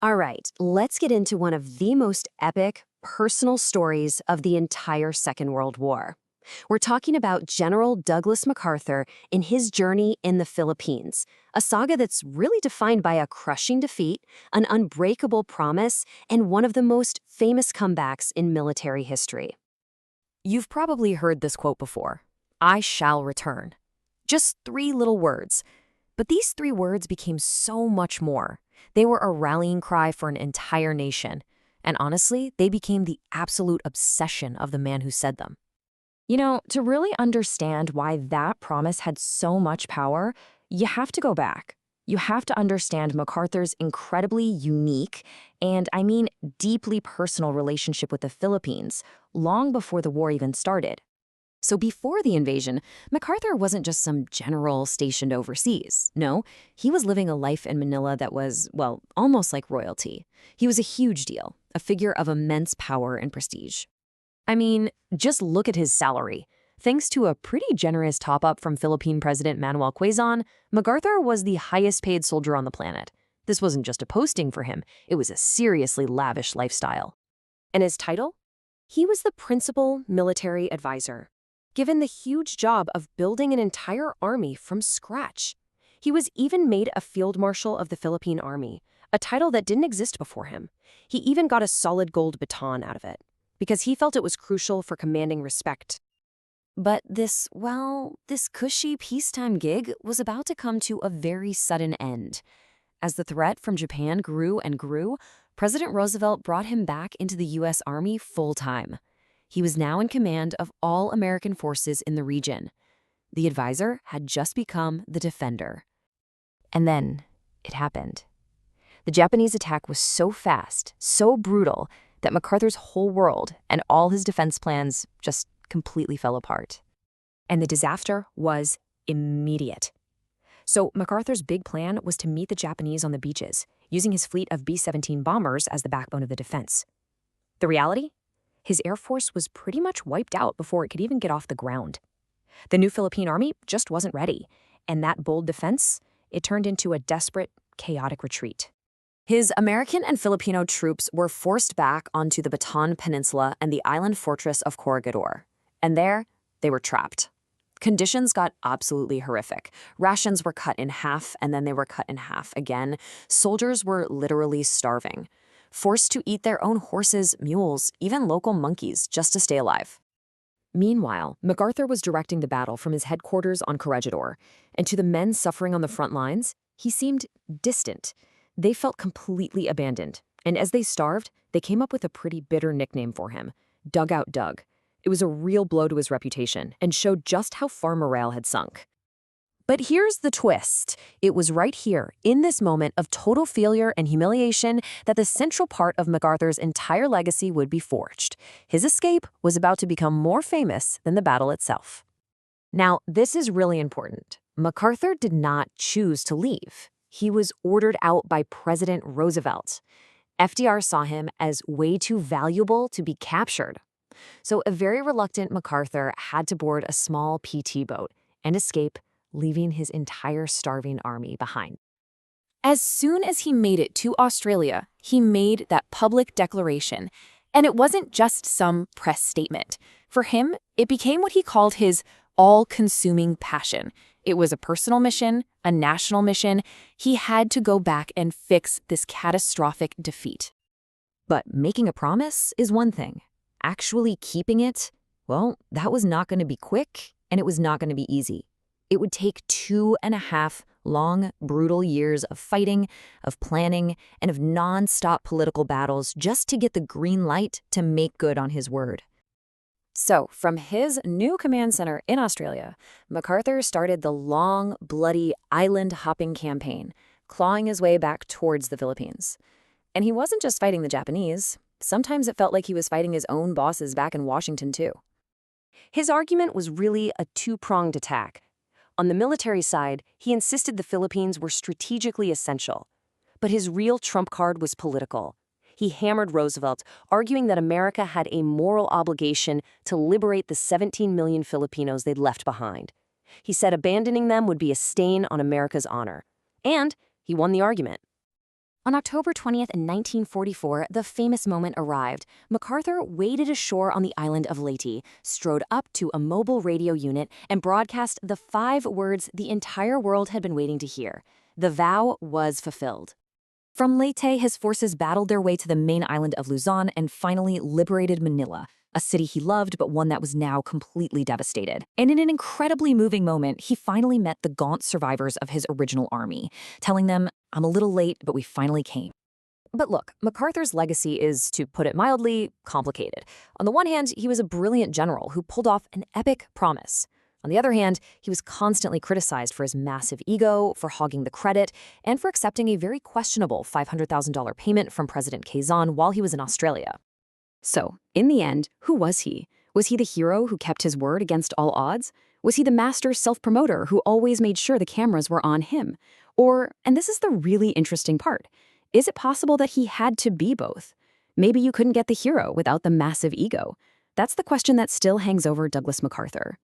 All right, let's get into one of the most epic, personal stories of the entire Second World War. We're talking about General Douglas MacArthur in his journey in the Philippines, a saga that's really defined by a crushing defeat, an unbreakable promise, and one of the most famous comebacks in military history. You've probably heard this quote before: "I shall return." Just three little words. But these three words became so much more. They were a rallying cry for an entire nation. And honestly, they became the absolute obsession of the man who said them. To really understand why that promise had so much power, you have to go back. You have to understand MacArthur's incredibly unique and, deeply personal relationship with the Philippines long before the war even started. So before the invasion, MacArthur wasn't just some general stationed overseas. No, he was living a life in Manila that was, well, almost like royalty. He was a huge deal, a figure of immense power and prestige. Just look at his salary. Thanks to a pretty generous top-up from Philippine President Manuel Quezon, MacArthur was the highest-paid soldier on the planet. This wasn't just a posting for him, it was a seriously lavish lifestyle. And his title? He was the Principal Military Advisor, given the huge job of building an entire army from scratch. He was even made a Field Marshal of the Philippine Army, a title that didn't exist before him. He even got a solid gold baton out of it, because he felt it was crucial for commanding respect. But this cushy peacetime gig was about to come to a very sudden end. As the threat from Japan grew and grew, President Roosevelt brought him back into the U.S. Army full-time. He was now in command of all American forces in the region. The advisor had just become the defender. And then it happened. The Japanese attack was so fast, so brutal, that MacArthur's whole world and all his defense plans just completely fell apart. And the disaster was immediate. So MacArthur's big plan was to meet the Japanese on the beaches, using his fleet of B-17 bombers as the backbone of the defense. The reality? His air force was pretty much wiped out before it could even get off the ground. The new Philippine army just wasn't ready, and that bold defense, it turned into a desperate, chaotic retreat. His American and Filipino troops were forced back onto the Bataan Peninsula and the island fortress of Corregidor. And there, they were trapped. Conditions got absolutely horrific. Rations were cut in half, and then they were cut in half again. Soldiers were literally starving, forced to eat their own horses, mules, even local monkeys just to stay alive. Meanwhile, MacArthur was directing the battle from his headquarters on Corregidor, and to the men suffering on the front lines, he seemed distant. They felt completely abandoned, and as they starved, they came up with a pretty bitter nickname for him: Dugout Doug. It was a real blow to his reputation and showed just how far morale had sunk. But here's the twist. It was right here, in this moment of total failure and humiliation, that the central part of MacArthur's entire legacy would be forged. His escape was about to become more famous than the battle itself. Now, this is really important. MacArthur did not choose to leave. He was ordered out by President Roosevelt. FDR saw him as way too valuable to be captured. So a very reluctant MacArthur had to board a small PT boat and escape, leaving his entire starving army behind. As soon as he made it to Australia, he made that public declaration. And it wasn't just some press statement. For him, it became what he called his all-consuming passion. It was a personal mission, a national mission. He had to go back and fix this catastrophic defeat. But making a promise is one thing. Actually keeping it, well, that was not going to be quick, and it was not going to be easy. It would take 2.5 long, brutal years of fighting, of planning, and of non-stop political battles just to get the green light to make good on his word. So, from his new command center in Australia, MacArthur started the long, bloody island-hopping campaign, clawing his way back towards the Philippines. And he wasn't just fighting the Japanese. Sometimes it felt like he was fighting his own bosses back in Washington, too. His argument was really a two-pronged attack. On the military side, he insisted the Philippines were strategically essential. But his real trump card was political. He hammered Roosevelt, arguing that America had a moral obligation to liberate the 17 million Filipinos they'd left behind. He said abandoning them would be a stain on America's honor. And he won the argument. On October 20th, 1944, the famous moment arrived. McCarthur waded ashore on the island of Leyte, strode up to a mobile radio unit, and broadcast the 5 words the entire world had been waiting to hear. The vow was fulfilled. From Leyte, his forces battled their way to the main island of Luzon and finally liberated Manila, a city he loved but one that was now completely devastated. And in an incredibly moving moment, he finally met the gaunt survivors of his original army, telling them, "I'm a little late, but we finally came." But look, MacArthur's legacy is, to put it mildly, complicated. On the one hand, he was a brilliant general who pulled off an epic promise. On the other hand, he was constantly criticized for his massive ego, for hogging the credit, and for accepting a very questionable $500,000 payment from President Quezon while he was in Australia. So, in the end, who was he? Was he the hero who kept his word against all odds? Was he the master self-promoter who always made sure the cameras were on him? Or, and this is the really interesting part, is it possible that he had to be both? Maybe you couldn't get the hero without the massive ego. That's the question that still hangs over Douglas MacArthur.